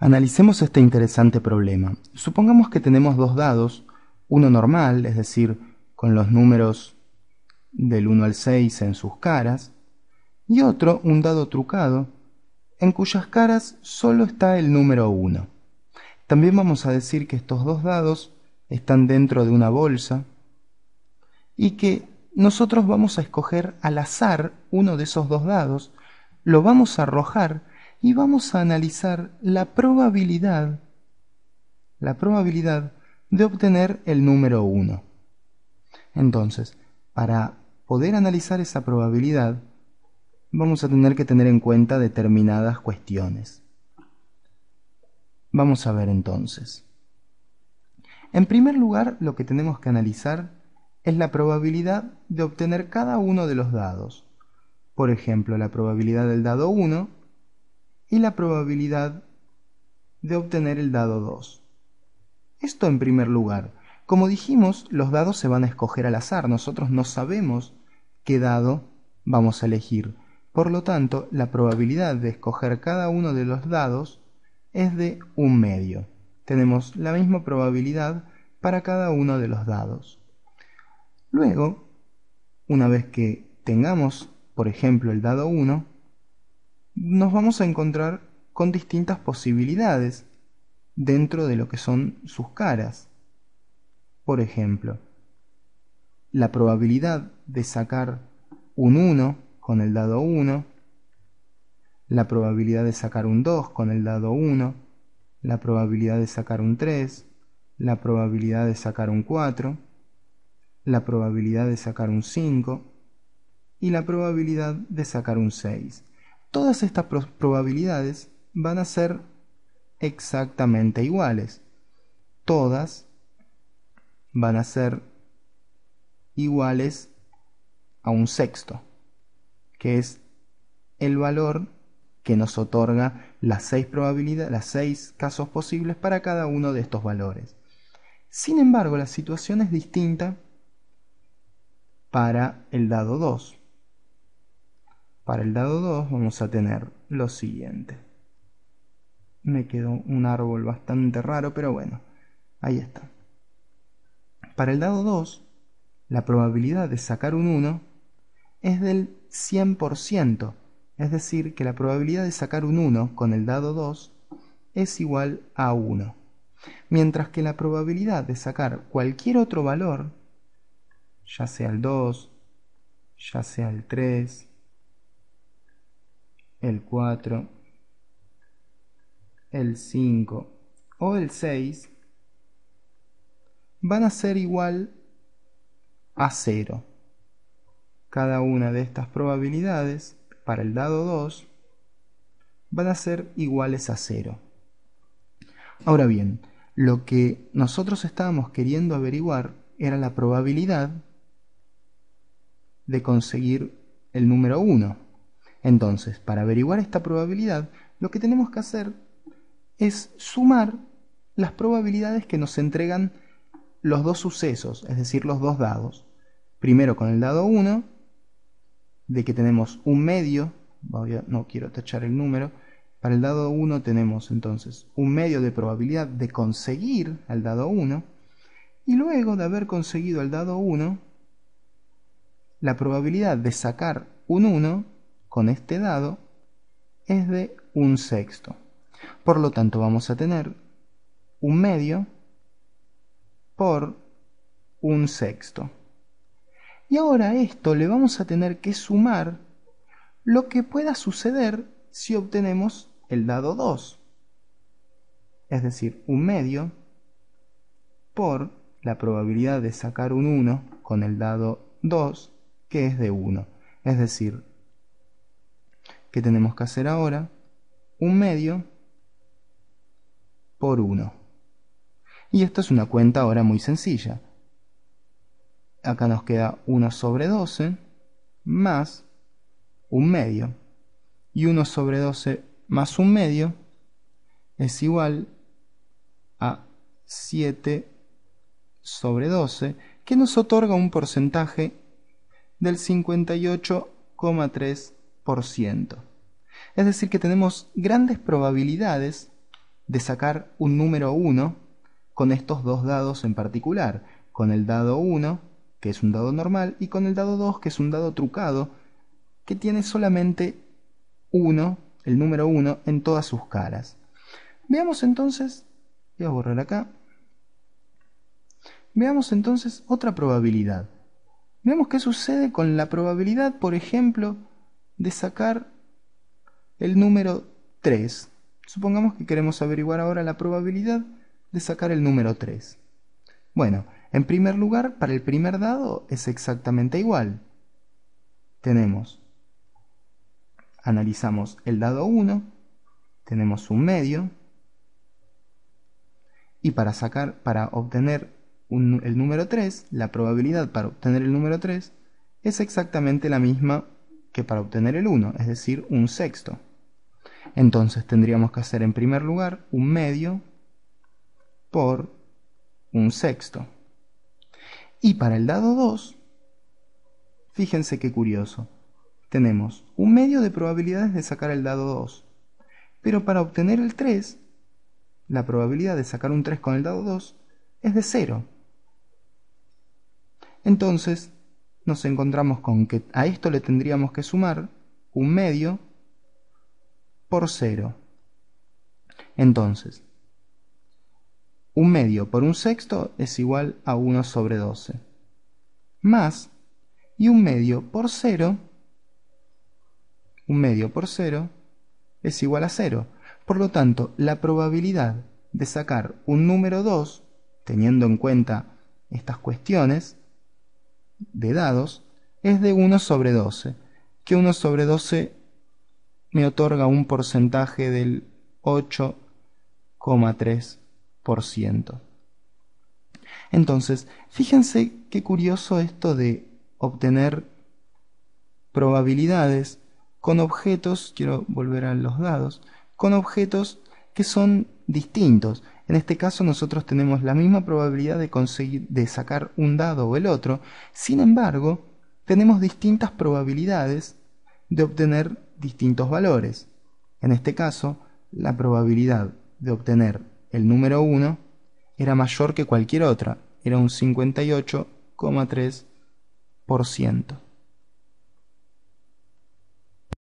Analicemos este interesante problema. Supongamos que tenemos dos dados, uno normal, es decir, con los números del 1 al 6 en sus caras, y otro, un dado trucado, en cuyas caras solo está el número 1. También vamos a decir que estos dos dados están dentro de una bolsa y que nosotros vamos a escoger al azar uno de esos dos dados, lo vamos a arrojar y vamos a analizar la probabilidad de obtener el número 1. Entonces, para poder analizar esa probabilidad, vamos a tener que tener en cuenta determinadas cuestiones. Vamos a ver entonces. En primer lugar, lo que tenemos que analizar es la probabilidad de obtener cada uno de los dados. Por ejemplo, la probabilidad del dado 1 y la probabilidad de obtener el dado 2. Esto en primer lugar. Como dijimos, los dados se van a escoger al azar. Nosotros no sabemos qué dado vamos a elegir. Por lo tanto, la probabilidad de escoger cada uno de los dados es de 1/2. Tenemos la misma probabilidad para cada uno de los dados. Luego, una vez que tengamos, por ejemplo, el dado 1, nos vamos a encontrar con distintas posibilidades dentro de lo que son sus caras. Por ejemplo, la probabilidad de sacar un 1 con el dado 1, la probabilidad de sacar un 2 con el dado 1, la probabilidad de sacar un 3, la probabilidad de sacar un 4, la probabilidad de sacar un 5 y la probabilidad de sacar un 6. Todas estas probabilidades van a ser exactamente iguales. Todas van a ser iguales a un sexto, que es el valor que nos otorga las 6 casos posibles para cada uno de estos valores. Sin embargo, la situación es distinta para el dado 2. Para el dado 2 vamos a tener lo siguiente. Me quedó un árbol bastante raro, pero bueno, ahí está. Para el dado 2, la probabilidad de sacar un 1 es del 100%, es decir, que la probabilidad de sacar un 1 con el dado 2 es igual a 1. Mientras que la probabilidad de sacar cualquier otro valor, ya sea el 2, ya sea el 3, el 4, el 5 o el 6, van a ser igual a 0. Cada una de estas probabilidades para el dado 2 van a ser iguales a 0. Ahora bien, lo que nosotros estábamos queriendo averiguar era la probabilidad de conseguir el número 1. Entonces, para averiguar esta probabilidad, lo que tenemos que hacer es sumar las probabilidades que nos entregan los dos sucesos, es decir, los dos dados. Primero con el dado 1, de que tenemos 1/2, no quiero tachar el número, para el dado 1 tenemos entonces 1/2 de probabilidad de conseguir al dado 1, y luego de haber conseguido el dado 1, la probabilidad de sacar un 1 con este dado es de 1/6. Por lo tanto vamos a tener 1/2 por 1/6. Y ahora a esto le vamos a tener que sumar lo que pueda suceder si obtenemos el dado 2. Es decir, 1/2 por la probabilidad de sacar un 1 con el dado 2, que es de 1. Es decir, ¿qué tenemos que hacer ahora? 1/2 por 1. Y esto es una cuenta ahora muy sencilla. Acá nos queda 1 sobre 12 más 1/2. Y 1 sobre 12 más 1/2 es igual a 7 sobre 12, que nos otorga un porcentaje del 58,3%. Es decir, que tenemos grandes probabilidades de sacar un número 1 con estos dos dados en particular, con el dado 1, que es un dado normal, y con el dado 2, que es un dado trucado, que tiene solamente 1, el número 1, en todas sus caras. Veamos entonces, voy a borrar acá, veamos entonces otra probabilidad. Veamos qué sucede con la probabilidad, por ejemplo, de sacar el número 3. Supongamos que queremos averiguar ahora la probabilidad de sacar el número 3. Bueno, en primer lugar, para el primer dado es exactamente igual. Analizamos el dado 1, tenemos un medio, y para obtener el número 3, la probabilidad para obtener el número 3 es exactamente la misma que para obtener el 1, es decir, un sexto. Entonces tendríamos que hacer en primer lugar un medio por un sexto. Y para el dado 2, fíjense qué curioso, tenemos un medio de probabilidades de sacar el dado 2, pero para obtener el 3, la probabilidad de sacar un 3 con el dado 2 es de 0. Entonces nos encontramos con que a esto le tendríamos que sumar un medio por 0. Entonces, un medio por un sexto es igual a 1 sobre 12. Más, y un medio por 0 es igual a 0. Por lo tanto, la probabilidad de sacar un número 2, teniendo en cuenta estas cuestiones de dados, es de 1 sobre 12, que 1 sobre 12 me otorga un porcentaje del 8,3%. Entonces, fíjense qué curioso esto de obtener probabilidades con objetos, quiero volver a los dados, con objetos que son distintos. En este caso nosotros tenemos la misma probabilidad de sacar un dado o el otro, sin embargo, tenemos distintas probabilidades de obtener distintos valores. En este caso, la probabilidad de obtener el número 1 era mayor que cualquier otra, era un 58,3%.